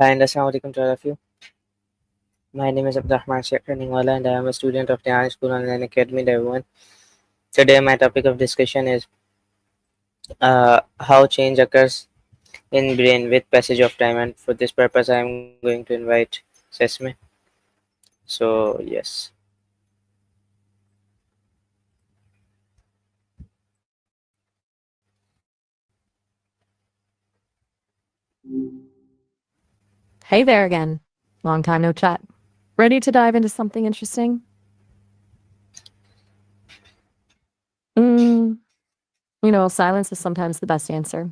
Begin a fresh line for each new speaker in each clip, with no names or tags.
Hi, and assalamu alaikum to all of you. My name is Abdurrahman Sheikh Wala, and I am a student of the Iron School Online Academy, everyone. Today, my topic of discussion is how change occurs in brain with passage of time, and for this purpose, I am going to invite Sesame. So, yes.
Hey there again. Long time no chat. Ready to dive into something interesting? Mm, silence is sometimes the best answer.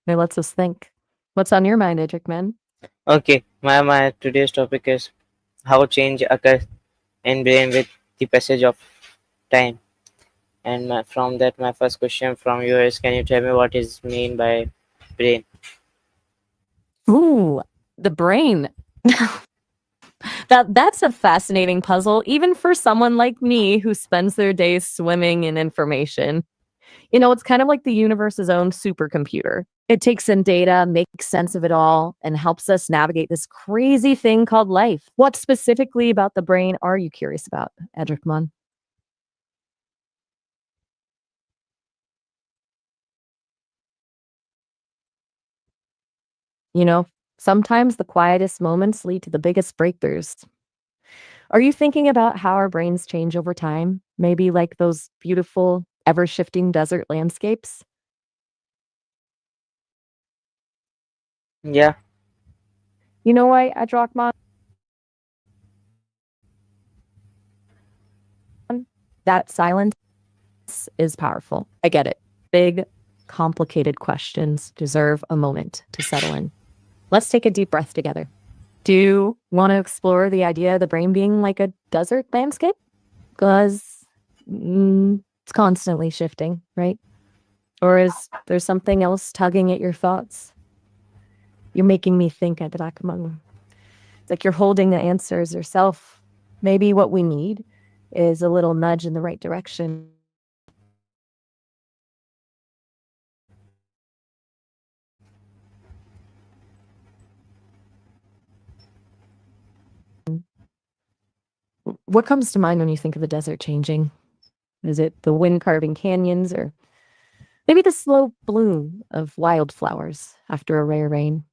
It lets us think. What's on your mind, Edric Man?
Okay, my today's topic is how change occurs in brain with the passage of time. And from that, my first question from you is: can you tell me what is mean by brain?
Ooh, the brain. That's a fascinating puzzle, even for someone like me who spends their days swimming in information. It's kind of like the universe's own supercomputer. It takes in data, makes sense of it all, and helps us navigate this crazy thing called life. What specifically about the brain are you curious about, Edric Mon? You know, Sometimes the quietest moments lead to the biggest breakthroughs. Are you thinking about how our brains change over time? Maybe like those beautiful, ever shifting desert landscapes?
Yeah,
You know why, Adrockmon? That silence is powerful. I get it. Big, complicated questions deserve a moment to settle in. Let's take a deep breath together. Do you want to explore the idea of the brain being like a desert landscape? Because it's constantly shifting, right? Or is there something else tugging at your thoughts? You're making me think, Adrakmang. It's like you're holding the answers yourself. Maybe what we need is a little nudge in the right direction. What comes to mind when you think of the desert changing? Is it the wind carving canyons or maybe the slow bloom of wildflowers after a rare rain?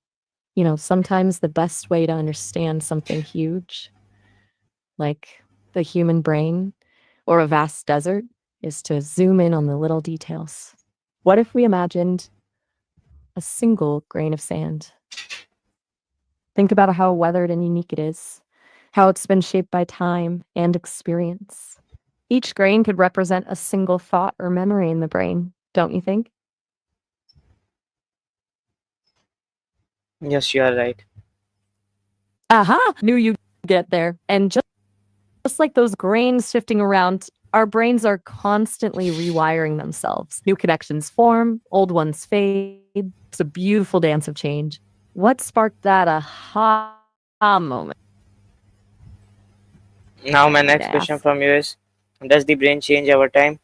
Sometimes the best way to understand something huge, like the human brain or a vast desert, is to zoom in on the little details. What if we imagined a single grain of sand? Think about how weathered and unique it is, how it's been shaped by time and experience. Each grain could represent a single thought or memory in the brain, don't you think?
yes, you are right.
Aha! Knew you'd get there. And just like those grains shifting around, our brains are constantly rewiring themselves. New connections form, old ones fade. It's a beautiful dance of change. What sparked that aha moment?
Now, my
I'd
next question
ask.
from you is: does the brain change over time?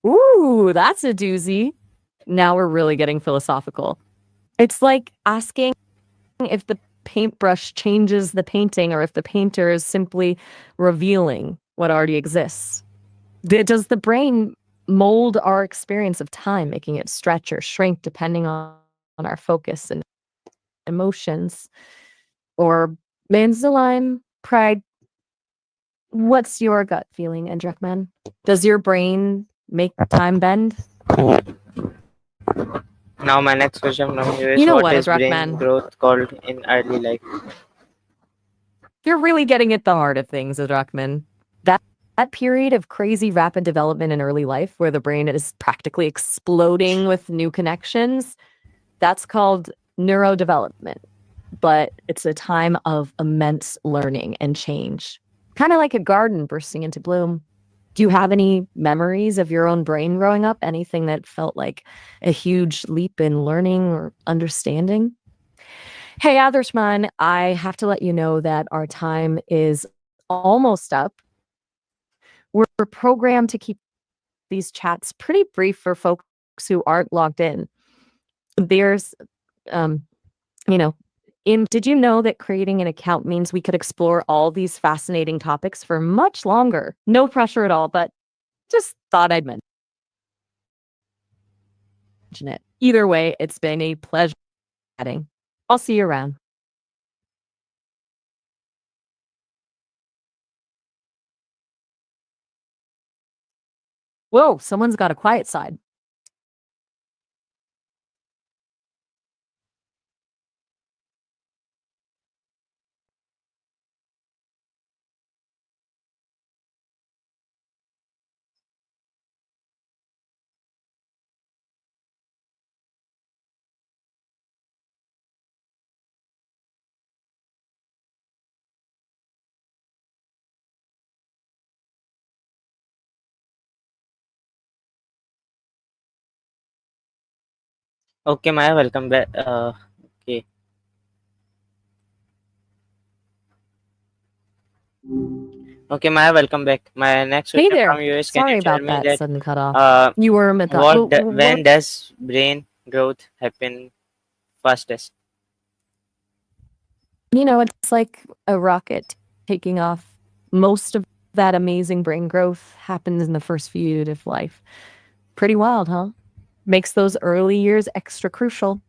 Ooh, that's a doozy. Now we're really getting philosophical. It's like asking if the paintbrush changes the painting or if the painter is simply revealing what already exists. Does the brain mold our experience of time, making it stretch or shrink depending on our focus and emotions? Or Manzaline, pride, what's your gut feeling, Endrekman? Does your brain make time bend?
Now, my next question from you
You
is:
know
what
what,
is brain
Endrekman?
growth called in early life?
You're really getting at the heart of things, Endrekman. That period of crazy rapid development in early life where the brain is practically exploding with new connections, that's called neurodevelopment. But it's a time of immense learning and change, kind of like a garden bursting into bloom. Do you have any memories of your own brain growing up? Anything that felt like a huge leap in learning or understanding? Hey, Adershman, I have to let you know that our time is almost up. We're programmed to keep these chats pretty brief for folks who aren't logged in. There's um, You know, did you know that creating an account means we could explore all these fascinating topics for much longer? No pressure at all, but just thought I'd mention it. Either way, it's been a pleasure chatting. I'll see you around. Whoa, someone's got a quiet side.
Okay, Maya, welcome back. Okay, okay, Maya, welcome back. My next
Hey
question
there.
from you is: Can you
Sorry
tell
about
me
that
that
sudden cutoff.
uh,
You were what?
when does brain growth happen fastest?
It's like a rocket taking off. Most of that amazing brain growth happens in the first few years of life. Pretty wild, huh? Makes those early years extra crucial.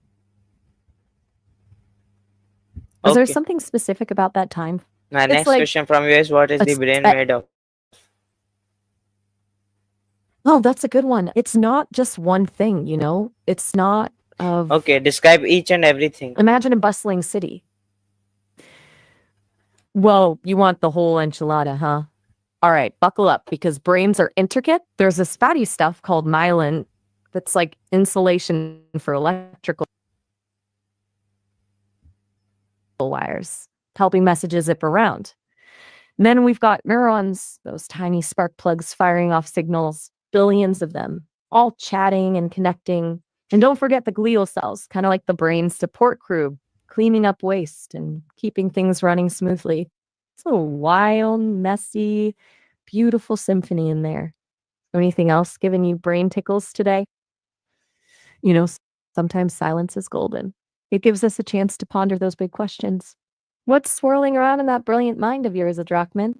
Is there
Okay,
something specific about that time?
my
It's
next
like,
question from you is: What is the
it's,
brain made of?
oh, that's a good one. It's not just one thing, It's not of,
Okay, describe each and everything.
imagine a bustling city. Well, you want the whole enchilada, huh? All right, buckle up because brains are intricate. There's this fatty stuff called myelin that's like insulation for electrical wires, helping messages zip around. And then we've got neurons, those tiny spark plugs firing off signals, billions of them, all chatting and connecting. And don't forget the glial cells, kind of like the brain support crew, cleaning up waste and keeping things running smoothly. It's a wild, messy, beautiful symphony in there. Anything else giving you brain tickles today? You know, sometimes silence is golden. It gives us a chance to ponder those big questions. What's swirling around in that brilliant mind of yours, Adrakman?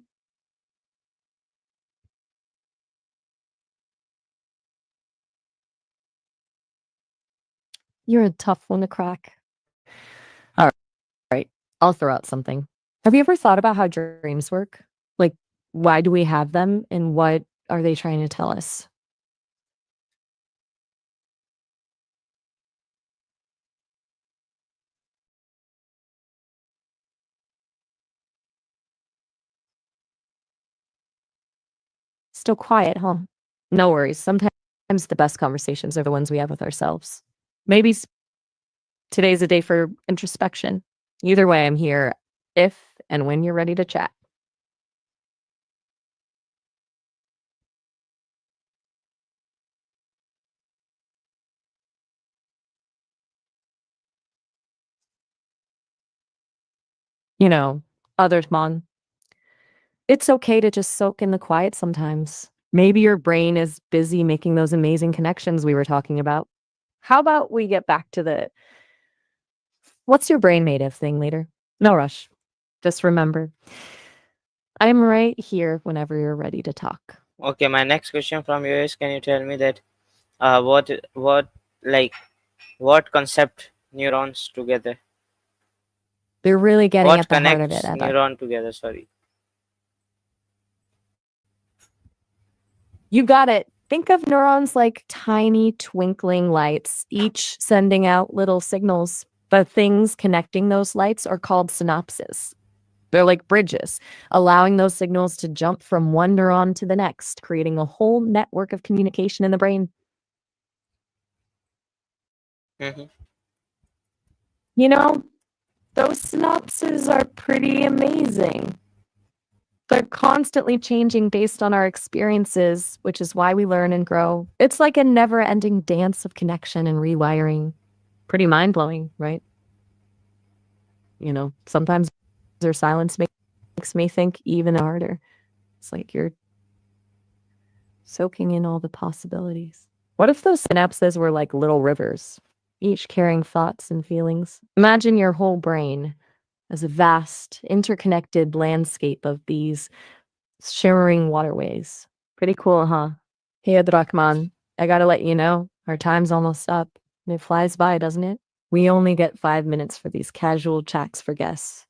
You're a tough one to crack. All right, I'll throw out something. Have you ever thought about how dreams work? Like, why do we have them and what are they trying to tell us? Still quiet, huh? No worries. Sometimes the best conversations are the ones we have with ourselves. Maybe today's a day for introspection. Either way, I'm here if and when you're ready to chat. You know, others, Mon, it's okay to just soak in the quiet sometimes. Maybe your brain is busy making those amazing connections we were talking about. How about we get back to the what's your brain made of thing later? No rush. Just remember, I'm right here whenever you're ready to talk.
Okay, my next question from you is: Can you tell me that what like what concept neurons together?
They're really getting
What
at the heart of it,
connects
Eda.
neuron together? Sorry.
You got it. Think of neurons like tiny twinkling lights, each sending out little signals. The things connecting those lights are called synapses. They're like bridges, allowing those signals to jump from one neuron to the next, creating a whole network of communication in the brain.
Mm-hmm.
You know, those synapses are pretty amazing. They're constantly changing based on our experiences, which is why we learn and grow. It's like a never ending dance of connection and rewiring. Pretty mind blowing, right? Sometimes their silence makes me think even harder. It's like you're soaking in all the possibilities. What if those synapses were like little rivers? each carrying thoughts and feelings. Imagine your whole brain as a vast, interconnected landscape of these shimmering waterways. Pretty cool, huh? Hey, Abdurrahman, I gotta let you know, our time's almost up. And it flies by, doesn't it? We only get 5 minutes for these casual chats for guests.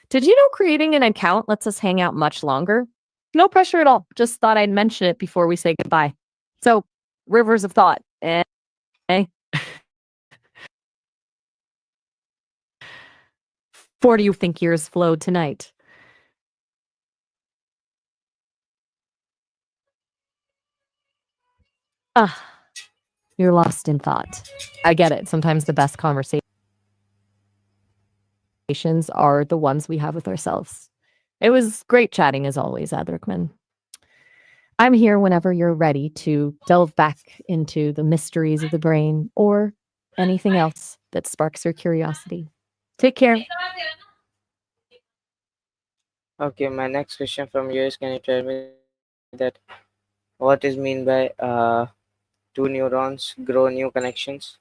Did you know creating an account lets us hang out much longer? No pressure at all. Just thought I'd mention it before we say goodbye. So, rivers of thought. Eh? 40 you think years flowed tonight? Ah, you're lost in thought. I get it. Sometimes the best conversations are the ones we have with ourselves. It was great chatting as always, Adrickman. I'm here whenever you're ready to delve back into the mysteries of the brain or anything else that sparks your curiosity. Take care.
Okay, my next question from you is, can you tell me that what is mean by two neurons grow new connections?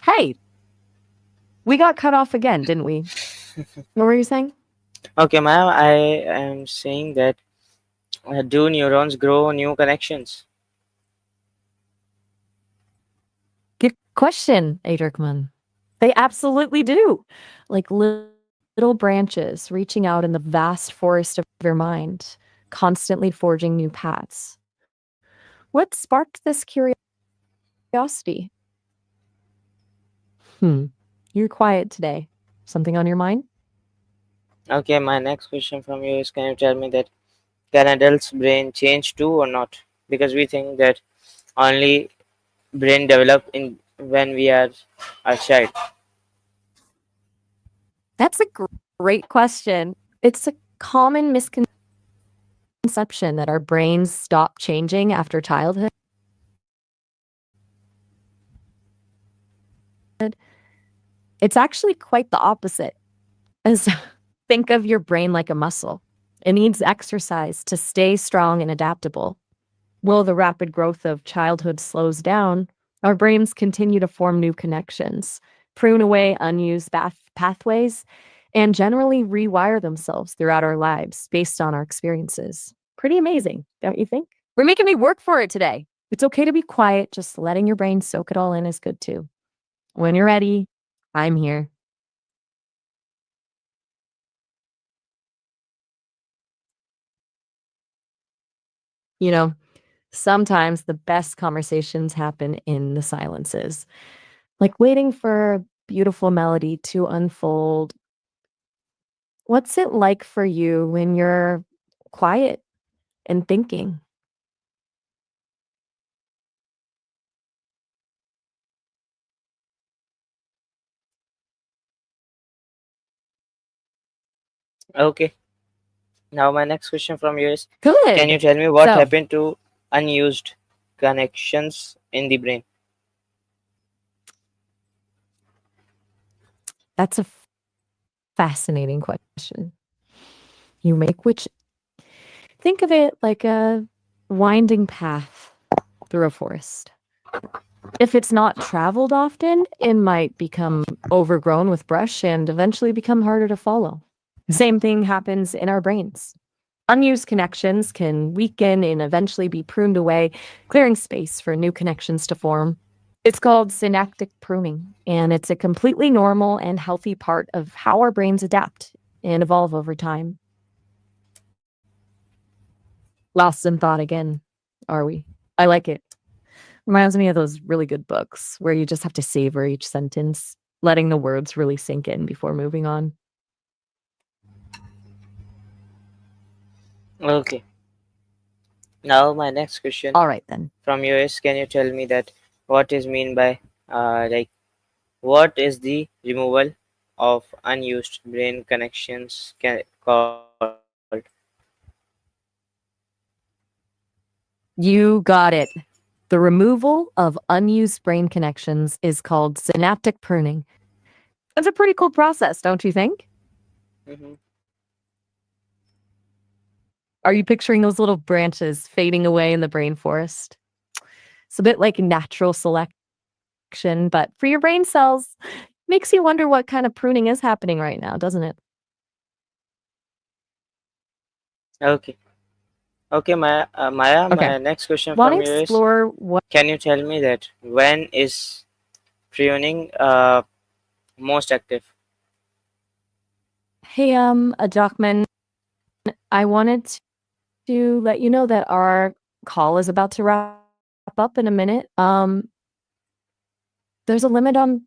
Hey, we got cut off again, didn't we? What were you saying?
Okay, ma'am, I am saying that do neurons grow new connections?
Good question, Adrickman. They absolutely do. Like little branches reaching out in the vast forest of your mind, constantly forging new paths. What sparked this curiosity? Hmm. You're quiet today. Something on your mind?
Okay, my next question from you is, can you tell me that can adults brain change too or not? Because we think that only brain develop in when we are a child.
That's a great question. It's a common misconception that our brains stop changing after childhood. It's actually quite the opposite. As think of your brain like a muscle. It needs exercise to stay strong and adaptable. While the rapid growth of childhood slows down, our brains continue to form new connections, prune away unused pathways, and generally rewire themselves throughout our lives based on our experiences. Pretty amazing, don't you think? We're making me work for it today. It's okay to be quiet, just letting your brain soak it all in is good too. When you're ready, I'm here. You know, sometimes the best conversations happen in the silences, like waiting for a beautiful melody to unfold. What's it like for you when you're quiet and thinking?
Okay, now my next question from you is, can you
Good.
tell me what
So
happened to unused connections in the brain?
that's a fascinating question. You make which think of it like a winding path through a forest. If it's not traveled often, it might become overgrown with brush and eventually become harder to follow. Same thing happens in our brains. Unused connections can weaken and eventually be pruned away, clearing space for new connections to form. It's called synaptic pruning, and it's a completely normal and healthy part of how our brains adapt and evolve over time. Lost in thought again, are we? I like it. Reminds me of those really good books where you just have to savor each sentence, letting the words really sink in before moving on.
Okay, now my next question
All right, then.
from you is, can you tell me that what is mean by like what is the removal of unused brain connections called?
You got it. The removal of unused brain connections is called synaptic pruning. That's a pretty cool process, don't you think?
Mm-hmm.
Are you picturing those little branches fading away in the brain forest? It's a bit like natural selection, but for your brain cells. Makes you wonder what kind of pruning is happening right now, doesn't it?
Okay. Okay, Maya,
Okay.
my next question
Want to
from you is,
explore what?
can you tell me that when is pruning most active?
Hey, a document. I wanted to let you know that our call is about to wrap up in a minute. There's a limit on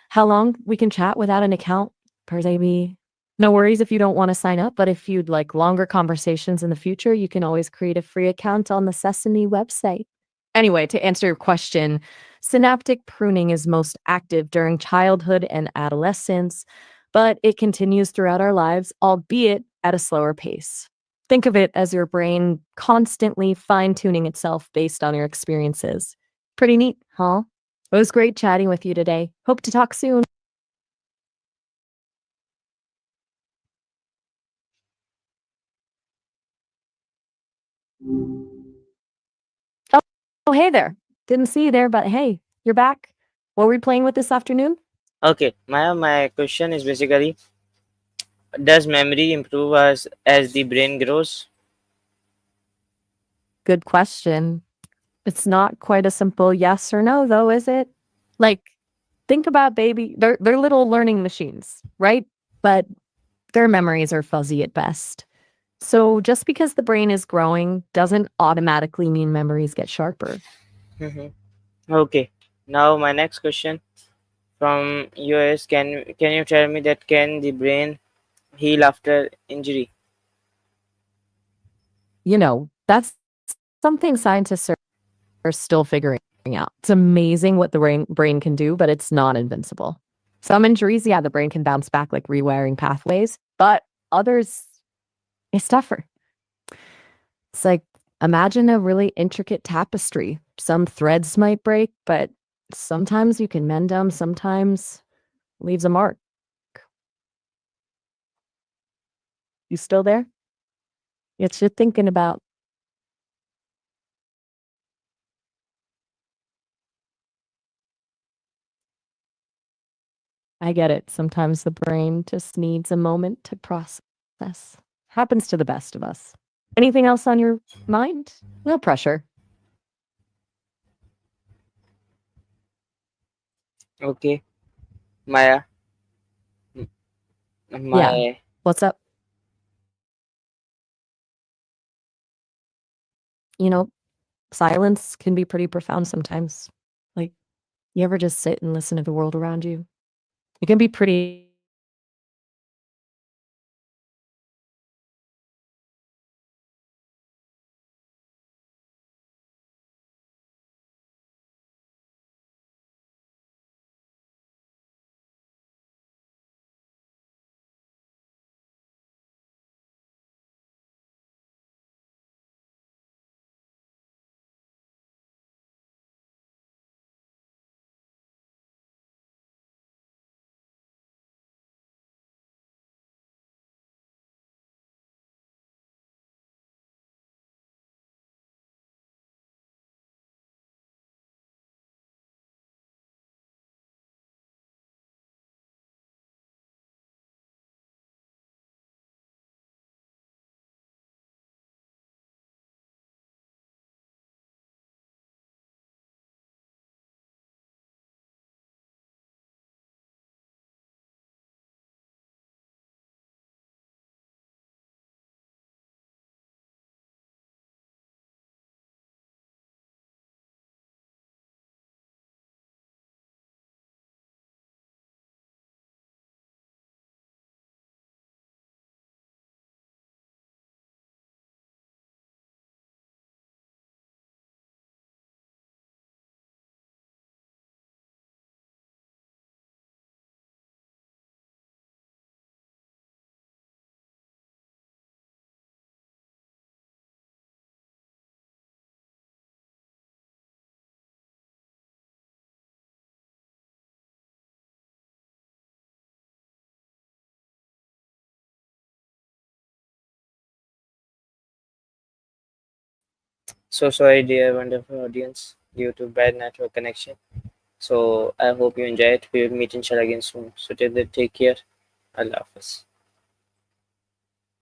how long we can chat without an account per se. No worries if you don't want to sign up, but if you'd like longer conversations in the future, you can always create a free account on the Sesame website. Anyway, to answer your question, synaptic pruning is most active during childhood and adolescence, but it continues throughout our lives, albeit at a slower pace. Think of it as your brain constantly fine tuning itself based on your experiences. Pretty neat, huh? It was great chatting with you today. Hope to talk soon. Oh, oh, hey there. Didn't see you there, but hey, you're back. What were we playing with this afternoon?
Okay, Maya, my question is basically, does memory improve as the brain grows?
Good question. It's not quite a simple yes or no, though, is it? Like, think about baby, they're little learning machines, right? But their memories are fuzzy at best. So just because the brain is growing doesn't automatically mean memories get sharper.
Mhm. Okay. Now my next question from you is, can you tell me that can the brain heal after injury?
That's something scientists are still figuring out. It's amazing what the brain can do, but it's not invincible. Some injuries, yeah, the brain can bounce back like rewiring pathways, but others, it's tougher. It's like imagine a really intricate tapestry. Some threads might break, but sometimes you can mend them, sometimes leaves a mark. You still there? It's you're thinking about. I get it. Sometimes the brain just needs a moment to process. Happens to the best of us. Anything else on your mind? No pressure.
Okay, Maya,
Yeah.
my
What's up? You know, silence can be pretty profound sometimes. Like, you ever just sit and listen to the world around you? It can be pretty
So sorry, dear wonderful audience, due to bad network connection. So I hope you enjoy it. We will meet inshallah again soon. So till then, take care. Allah Hafiz.